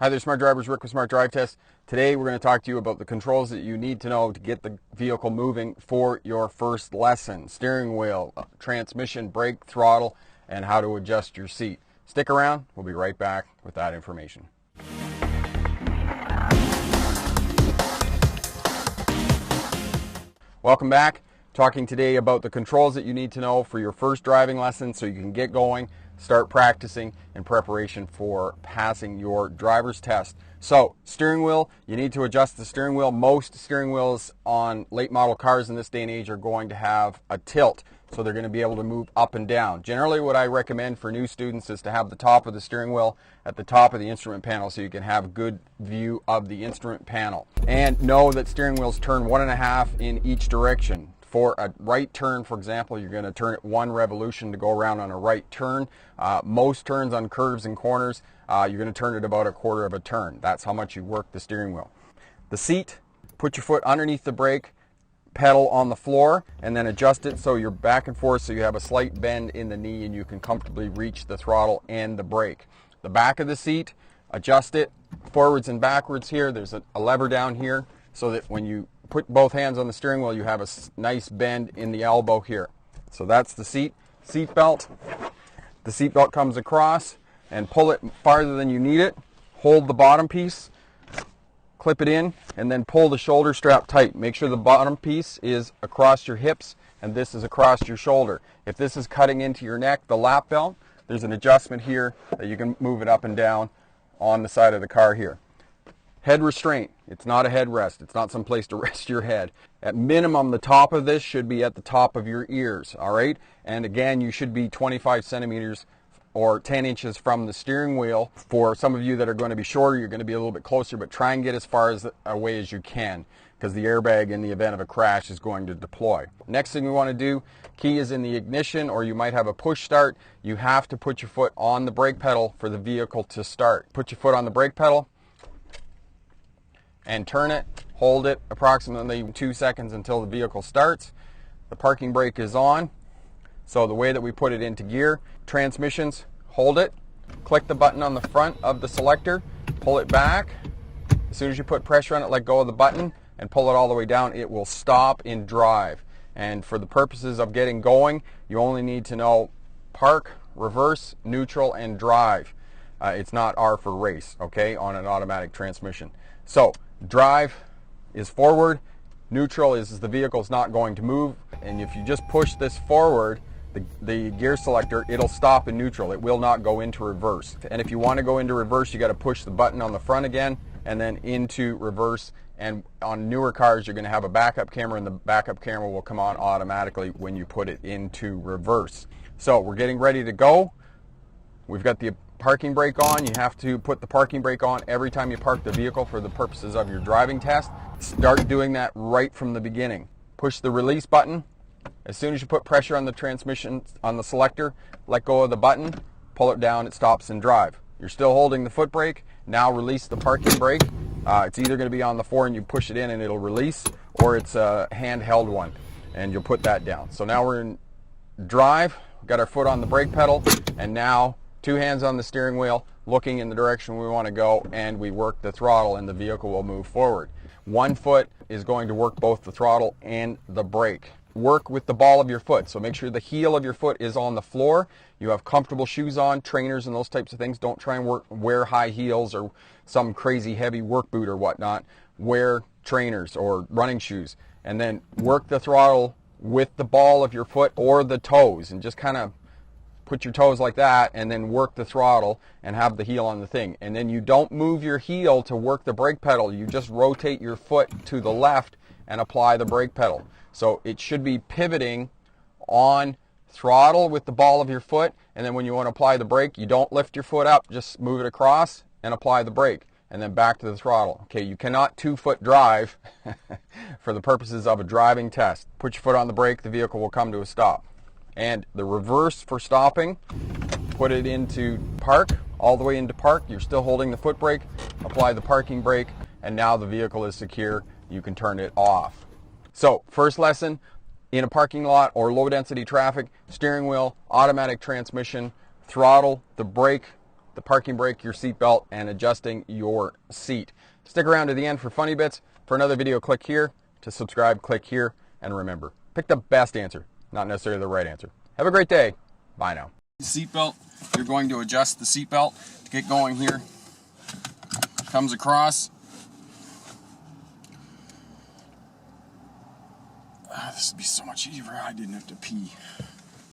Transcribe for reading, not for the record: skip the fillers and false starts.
Hi there, Smart Drivers. Rick with Smart Drive Test. Today we're going to talk to you about the controls that you need to know to get the vehicle moving for your first lesson. Steering wheel, transmission, brake, throttle, and how to adjust your seat. Stick around. We'll be right back with that information. Welcome back. Talking today about the controls that you need to know for your first driving lesson so you can get going, start practicing in preparation for passing your driver's test. So, steering wheel, you need to adjust the steering wheel. Most steering wheels on late model cars in this day and age are going to have a tilt, so they're going to be able to move up and down. Generally, what I recommend for new students is to have the top of the steering wheel at the top of the instrument panel so you can have a good view of the instrument panel. And know that steering wheels turn 1.5 in each direction. For a right turn, for example, you're going to turn it 1 revolution to go around on a right turn. Most turns on curves and corners, you're going to turn it about 1/4 of a turn. That's how much you work the steering wheel. The seat, put your foot underneath the brake pedal on the floor and then adjust it so you're back and forth so you have a slight bend in the knee and you can comfortably reach the throttle and the brake. The back of the seat, adjust it forwards and backwards here. There's a lever down here so that when you put both hands on the steering wheel, you have a nice bend in the elbow here. So that's the seat. Seat belt. The seat belt comes across and pull it farther than you need it. Hold the bottom piece, clip it in, and then pull the shoulder strap tight. Make sure the bottom piece is across your hips and this is across your shoulder. If this is cutting into your neck, the lap belt, there's an adjustment here that you can move it up and down on the side of the car here. Head restraint. It's not a headrest. It's not some place to rest your head. At minimum, the top of this should be at the top of your ears, all right? And again, you should be 25 centimeters or 10 inches from the steering wheel. For some of you that are going to be shorter, you're going to be a little bit closer, but try and get as far away as you can because the airbag in the event of a crash is going to deploy. Next thing we want to do, key is in the ignition, or you might have a push start. You have to put your foot on the brake pedal for the vehicle to start. Put your foot on the brake pedal and turn it, hold it approximately 2 seconds until the vehicle starts. The parking brake is on. So the way that we put it into gear, transmissions, hold it, click the button on the front of the selector, pull it back. As soon as you put pressure on it, let go of the button and pull it all the way down. It will stop in drive. And for the purposes of getting going, you only need to know park, reverse, neutral, and drive. It's not R for race, okay, on an automatic transmission. So drive is forward, neutral is the vehicle's not going to move, and if you just push this forward, the gear selector, it'll stop in neutral. It will not go into reverse. And if you want to go into reverse, you got to push the button on the front again and then into reverse. And on newer cars, you're going to have a backup camera, and the backup camera will come on automatically when you put it into reverse. So we're getting ready to go. We've got the parking brake on. You have to put the parking brake on every time you park the vehicle for the purposes of your driving test. Start doing that right from the beginning. Push the release button. As soon as you put pressure on the transmission, on the selector, let go of the button, pull it down, it stops in drive. You're still holding the foot brake. Now release the parking brake. It's either going to be on the floor and you push it in and it'll release, or it's a handheld one and you'll put that down. So now we're in drive. We've got our foot on the brake pedal, and now 2 hands on the steering wheel, looking in the direction we want to go, and we work the throttle and the vehicle will move forward. 1 foot is going to work both the throttle and the brake. Work with the ball of your foot, so make sure the heel of your foot is on the floor. You have comfortable shoes on, trainers and those types of things. Don't try and wear high heels or some crazy heavy work boot or whatnot. Wear trainers or running shoes, and then work the throttle with the ball of your foot or the toes, and just kind of put your toes like that and then work the throttle and have the heel on the thing. And then you don't move your heel to work the brake pedal. You just rotate your foot to the left and apply the brake pedal. So it should be pivoting on throttle with the ball of your foot, and then when you want to apply the brake, you don't lift your foot up, just move it across and apply the brake, and then back to the throttle. Okay, you cannot 2-foot drive for the purposes of a driving test. Put your foot on the brake, the vehicle will come to a stop. And the reverse for stopping, put it into park, all the way into park. You're still holding the foot brake, apply the parking brake, and now the vehicle is secure. You can turn it off. So, first lesson, in a parking lot or low density traffic, steering wheel, automatic transmission, throttle, the brake, the parking brake, your seat belt, and adjusting your seat. Stick around to the end for funny bits. For another video, click here. To subscribe, click here. And remember, pick the best answer, not necessarily the right answer. Have a great day. Bye now. Seatbelt, you're going to adjust the seatbelt to get going here. Comes across. This would be so much easier if I didn't have to pee.